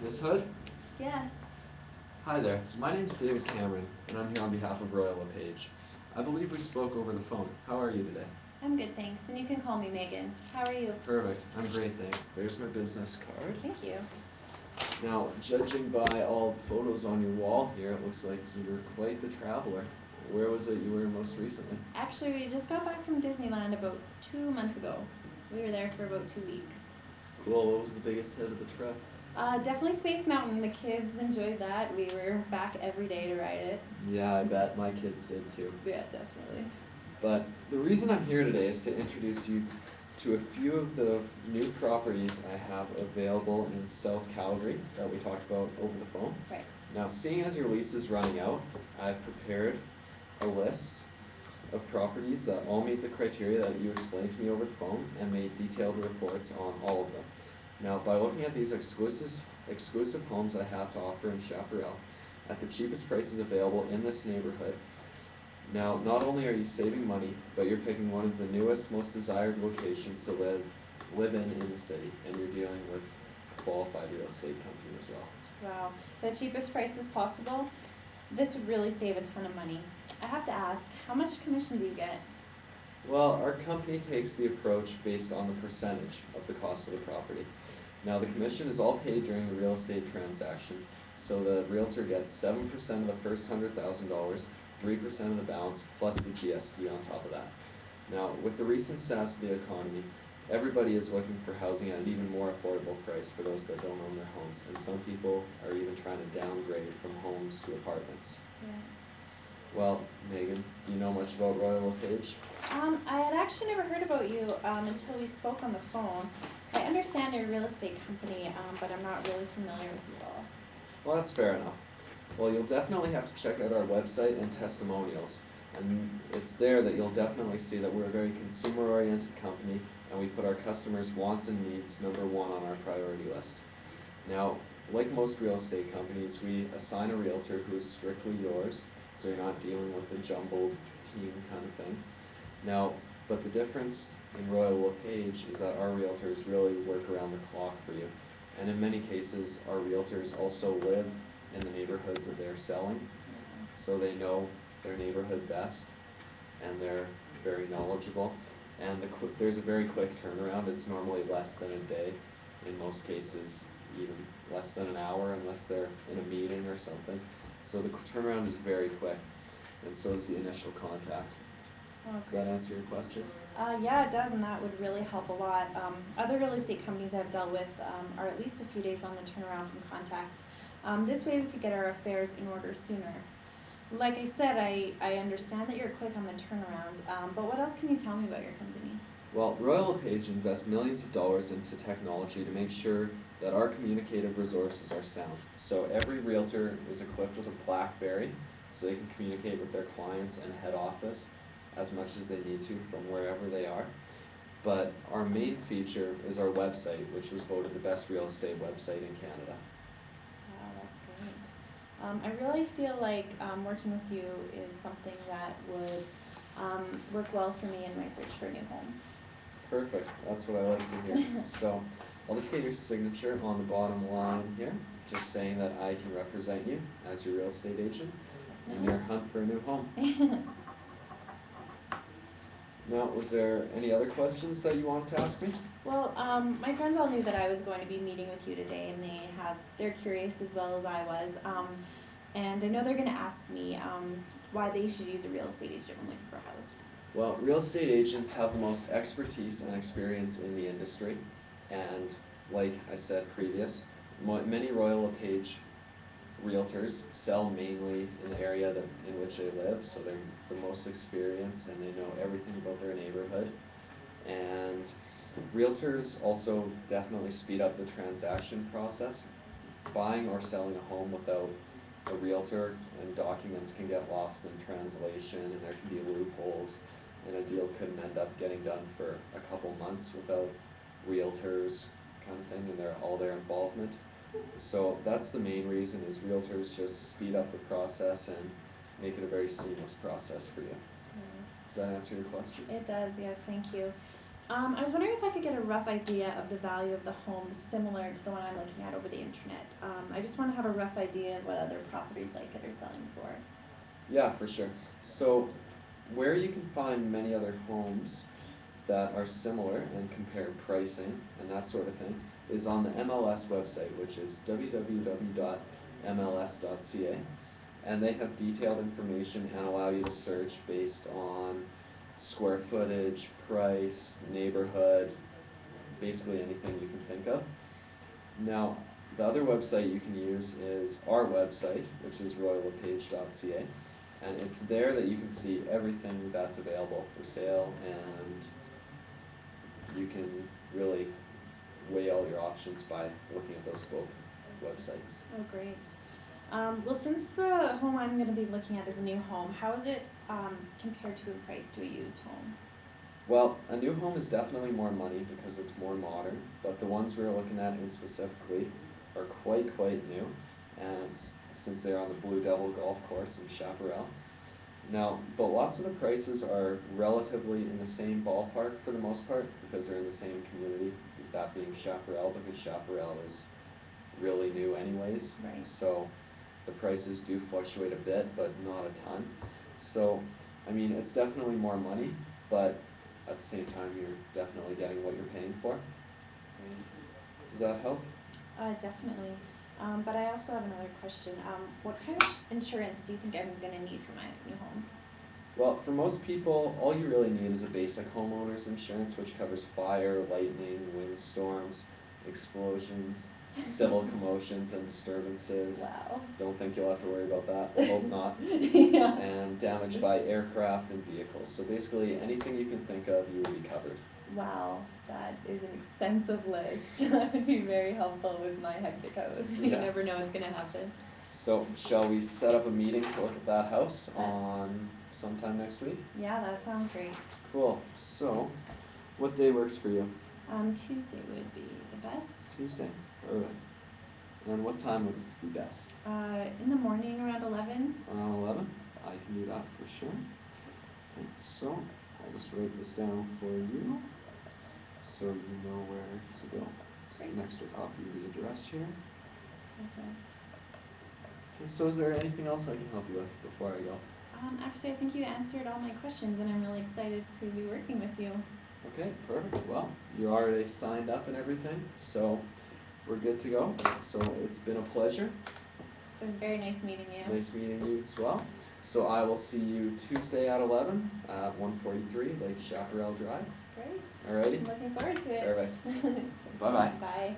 Miss Hood? Yes. Hi there. My name's David Cameron, and I'm here on behalf of Royal LePage. I believe we spoke over the phone. How are you today? I'm good, thanks. And you can call me Megan. How are you? Perfect. I'm great, thanks. There's my business card. Thank you. Now, judging by all the photos on your wall here, it looks like you were quite the traveler. Where was it you were most recently? Actually, we just got back from Disneyland about 2 months ago. We were there for about 2 weeks. Cool. What was the biggest hit of the trip? Definitely Space Mountain. The kids enjoyed that. We were back every day to ride it. Yeah, I bet my kids did too. Yeah, definitely. But the reason I'm here today is to introduce you to a few of the new properties I have available in South Calgary that we talked about over the phone. Right. Now, seeing as your lease is running out, I've prepared a list of properties that all meet the criteria that you explained to me over the phone and made detailed reports on all of them. Now, by looking at these exclusive homes I have to offer in Chaparral at the cheapest prices available in this neighborhood, now, not only are you saving money, but you're picking one of the newest, most desired locations to live in the city, and you're dealing with a qualified real estate company as well. Wow. The cheapest prices possible. This would really save a ton of money. I have to ask, how much commission do you get? Well, our company takes the approach based on the percentage of the cost of the property. Now, the commission is all paid during the real estate transaction, so the realtor gets 7% of the first $100,000, 3% of the balance, plus the GST on top of that. Now, with the recent status of the economy, everybody is looking for housing at an even more affordable price for those that don't own their homes, and some people are even trying to downgrade from homes to apartments. Yeah. Well, Megan, do you know much about Royal LePage? I had actually never heard about you until we spoke on the phone. I understand you're a real estate company, but I'm not really familiar with you all. Well, that's fair enough. Well, you'll definitely have to check out our website and testimonials. And it's there that you'll definitely see that we're a very consumer-oriented company, and we put our customers' wants and needs number one on our priority list. Now, like most real estate companies, we assign a realtor who is strictly yours, so you're not dealing with a jumbled team kind of thing. Now, but the difference in Royal LePage is that our realtors really work around the clock for you. And in many cases, our realtors also live in the neighborhoods that they're selling, so they know their neighborhood best, and they're very knowledgeable. And there's a very quick turnaround. It's normally less than a day, in most cases even less than an hour unless they're in a meeting or something. So the turnaround is very quick, and so is the initial contact. Okay. Does that answer your question? Yeah, it does, and that would really help a lot. Other real estate companies I've dealt with are at least a few days on the turnaround from contact. This way we could get our affairs in order sooner. Like I said, I understand that you're quick on the turnaround, but what else can you tell me about your company? Well, Royal LePage invests millions of dollars into technology to make sure that our communicative resources are sound. So every realtor is equipped with a BlackBerry, so they can communicate with their clients and head office as much as they need to from wherever they are. But our main feature is our website, which was voted the best real estate website in Canada. Wow, that's great. I really feel like working with you is something that would work well for me in my search for a new home. Perfect, that's what I like to hear. So I'll just get your signature on the bottom line here, just saying that I can represent you as your real estate agent in your hunt for a new home. Now, was there any other questions that you wanted to ask me? Well, my friends all knew that I was going to be meeting with you today, and they're curious as well as I was. And I know they're going to ask me why they should use a real estate agent when looking for a house. Well, real estate agents have the most expertise and experience in the industry, and like I said many Royal LePage realtors sell mainly in the area in which they live, so they're the most experienced and they know everything about their neighborhood. And realtors also definitely speed up the transaction process. Buying or selling a home without a realtor and documents can get lost in translation, and there can be loopholes, and a deal couldn't end up getting done for a couple months without realtors kind of thing and their involvement. So that's the main reason, is realtors just speed up the process and make it a very seamless process for you. Right. Does that answer your question? It does, yes, thank you. I was wondering if I could get a rough idea of the value of the home similar to the one I'm looking at over the internet. I just want to have a rough idea of what other properties like it are selling for. Yeah, for sure. So, where you can find many other homes that are similar and compare pricing and that sort of thing is on the MLS website, which is www.mls.ca. And they have detailed information and allow you to search based on square footage, price, neighborhood, basically anything you can think of. Now, the other website you can use is our website, which is royallepage.ca, and it's there that you can see everything that's available for sale, and you can really weigh all your options by looking at those both websites. Oh, great. Well, since the home I'm going to be looking at is a new home, how is it compared to a price to a used home? Well, a new home is definitely more money because it's more modern, but the ones we're looking at in specifically are quite new, and since they're on the Blue Devil Golf Course in Chaparral. Now, but lots of the prices are relatively in the same ballpark for the most part because they're in the same community, that being Chaparral, because Chaparral is really new anyways. Right. So the prices do fluctuate a bit, but not a ton. So, I mean, it's definitely more money, but at the same time, you're definitely getting what you're paying for. Great. Does that help? Definitely. But I also have another question. What kind of insurance do you think I'm going to need for my new home? Well, for most people, all you really need is a basic homeowner's insurance, which covers fire, lightning, windstorms, explosions, civil commotions and disturbances. Wow. Don't think you'll have to worry about that. Hope not. Yeah. And damage by aircraft and vehicles. So basically, anything you can think of, you will be covered. Wow, that is an extensive list. That would be very helpful with my hectic house. You Yeah. never know what's going to happen. So, shall we set up a meeting to look at that house on sometime next week? Yeah, that sounds great. Cool. So, what day works for you? Tuesday would be the best. Tuesday? Alright. And what time would be best? In the morning around 11. Around 11? I can do that for sure. Okay, so I'll just write this down for you so you know where to go. Just an extra copy of the address here. Perfect. Okay, so is there anything else I can help you with before I go? Actually, I think you answered all my questions, and I'm really excited to be working with you. Okay, perfect. Well, you already signed up and everything, so we're good to go. So it's been a pleasure. It's been very nice meeting you. Nice meeting you as well. So I will see you Tuesday at 11 at 143 Lake Chaparral Drive. Great. Alrighty? I'm looking forward to it. Perfect. Bye-bye. Bye.